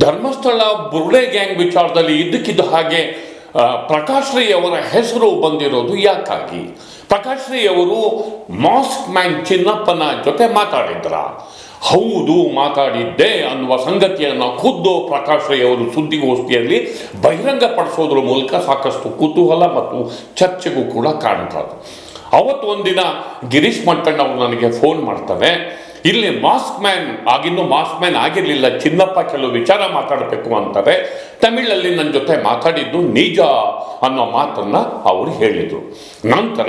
Dharmasthala ಬುರ್ಡೆ gang ವಿಚಾರದಲ್ಲಿ ಇದ್ದಕ್ಕಿದ್ದ ಹಾಗೆ ಪ್ರಕಾಶ್ ರೈ ಅವರ ಹೆಸರು ಬಂದಿರೋದು ಯಾಕಾಗಿ? ಪ್ರಕಾಶ್ ರೈ ಅವರು ಮಾಸ್ಕ್ ಮ್ಯಾನ್ ಚಿನ್ನಪ್ಪನ ಜೊತೆ ಮಾತಾಡಿದ್ರ? ಹೌದು, ಮಾತಾಡಿದ್ದೆ ಅನ್ನುವ ಸಂಗತಿಯನ್ನು ಖುದ್ದು ಪ್ರಕಾಶ್ ರೈ ಅವರು ಸುದ್ದಿಗೋಷ್ಠಿಯಲ್ಲಿ ಬಹಿರಂಗಪಡಿಸೋದ್ರ ಮೂಲಕ ಸಾಕಷ್ಟು ಕುತೂಹಲ ಮತ್ತು ಚರ್ಚೆಗೂ ಕೂಡ ಕಾಣ್ತಾರೆ. ಅವತ್ತು ಒಂದಿನ ಗಿರೀಶ್ ಮಟ್ಟಣ್ಣ ಅವರು ನನಗೆ ಫೋನ್ ಮಾಡ್ತಾರೆ. ಇಲ್ಲಿ ಮಾಸ್ಕ್ ಮ್ಯಾನ್ ಆಗಿನ್ನೂ ಮಾಸ್ಕ್ ಮ್ಯಾನ್ ಆಗಿರಲಿಲ್ಲ, ಚಿನ್ನಪ್ಪ ಕೆಲವು ವಿಚಾರ ಮಾತಾಡಬೇಕು ಅಂತಾರೆ. ತಮಿಳಲ್ಲಿ ನನ್ನ ಜೊತೆ ಮಾತಾಡಿದ್ದು ನಿಜ ಅನ್ನೋ ಮಾತನ್ನ ಅವರು ಹೇಳಿದರು. ನಂತರ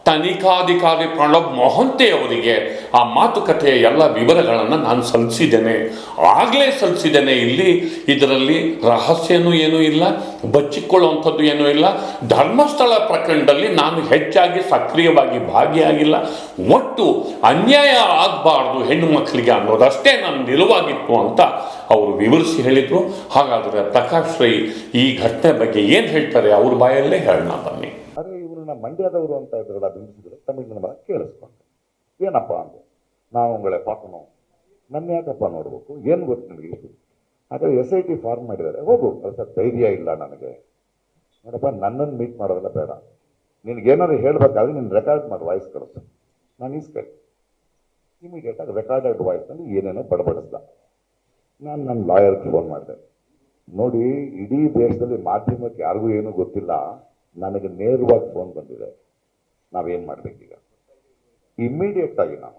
ತನಿಖಾಧಿಕಾರಿ ಪ್ರಣಬ್ ಮೊಹಂತಿ ಅವರಿಗೆ ಆ ಮಾತುಕತೆಯ ಎಲ್ಲ ವಿವರಗಳನ್ನು ನಾನು ಸಲ್ಲಿಸಿದ್ದೇನೆ. ಇದರಲ್ಲಿ ರಹಸ್ಯನೂ ಏನೂ ಇಲ್ಲ, ಬಚ್ಚಿಕೊಳ್ಳುವಂಥದ್ದು ಏನೂ ಇಲ್ಲ. ಧರ್ಮಸ್ಥಳ ಪ್ರಕರಣದಲ್ಲಿ ನಾನು ಹೆಚ್ಚಾಗಿ ಸಕ್ರಿಯವಾಗಿ ಭಾಗಿಯಾಗಿಲ್ಲ. ಒಟ್ಟು ಅನ್ಯಾಯ ಆಗಬಾರ್ದು ಹೆಣ್ಣು ಮಕ್ಕಳಿಗೆ ಅನ್ನೋದಷ್ಟೇ ನನ್ನ ನಿಲುವಾಗಿತ್ತು ಅಂತ ಅವರು ವಿವರಿಸಿ ಹೇಳಿದರು. ಹಾಗಾದರೆ ಪ್ರಕಾಶ್ ರೈ ಈ ಘಟನೆ ಬಗ್ಗೆ ಏನು ಹೇಳ್ತಾರೆ ಅವ್ರ ಬಾಯಲ್ಲೇ ಹೇಳೋಣ ಬನ್ನಿ. ಆದರೆ ಇವ್ರನ್ನ ಮಂಡ್ಯದವರು ಅಂತ ಇದ್ರಲ್ಲ ಬಿಂಬಿಸಿದ್ರು, ತಮಿಳಿನ ಬರ ಕೇಳಿಸ್ಕೊಂಡು ಏನಪ್ಪ ಅಂದೆ. ನಾವು ಉಂಗಳೇ ಪಾಕನು ನನ್ನ ಯಾಕಪ್ಪ ನೋಡ್ಬೇಕು, ಏನು ಗೊತ್ತು ನಿನಗೆ? ಹಾಗಾದ್ರೆ SIT ಫಾರ್ಮ್ ಮಾಡಿದ್ದಾರೆ, ಹೋಗು. ಸರ್ ಧೈರ್ಯ ಇಲ್ಲ ನನಗೆ. ನೋಡಪ್ಪ, ನನ್ನನ್ನು ಮೀಟ್ ಮಾಡೋದಲ್ಲ ಬೇಡ, ನಿನಗೇನಾದ್ರು ಹೇಳಬೇಕಾದ್ರೆ ನೀನು ರೆಕಾರ್ಡ್ ಮಾಡಿ ವಾಯ್ಸ್ ಕಳಿಸು, ನಾನು ಈಸ್ಕೊಳ್ಳಿ. ಇಮಿಡಿಯೇಟಾಗಿ ರೆಕಾರ್ಡೆಡ್ ವಾಯ್ಸ್ನಲ್ಲಿ ಏನೇನೋ ಬಡಬಡಿಸ್ದ. ನಾನು ನನ್ನ ಲಾಯರ್ಗೆ ಫೋನ್ ಮಾಡಿದೆ. ನೋಡಿ, ಇಡೀ ದೇಶದಲ್ಲಿ ಮಾಧ್ಯಮಕ್ಕೆ ಯಾರಿಗೂ ಏನೂ ಗೊತ್ತಿಲ್ಲ, ನನಗೆ ನೇರವಾಗಿ ಫೋನ್ ಬಂದಿದೆ, ನಾವೇನು ಮಾಡಬೇಕೀಗ? ಇಮ್ಮಿಡಿಯೇಟ್ ಆಗಿ ನಾನು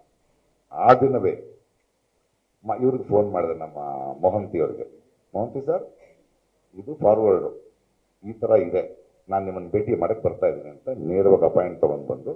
ಆ ದಿನವೇ ಇವ್ರಿಗೆ ಫೋನ್ ಮಾಡಿದೆ, ನಮ್ಮ ಮೊಹಂತಿ ಅವ್ರಿಗೆ. ಮೊಹಂತಿ ಸರ್, ಇದು ಫಾರ್ವರ್ಡು ಈ ಥರ ಇದೆ, ನಾನು ನಿಮ್ಮನ್ನು ಭೇಟಿ ಮಾಡಕ್ಕೆ ಬರ್ತಾ ಇದ್ದೀನಿ ಅಂತ ನೇರವಾಗಿ ಅಪಾಯಿಂಟ್ ತೊಗೊಂಡು ಬಂದು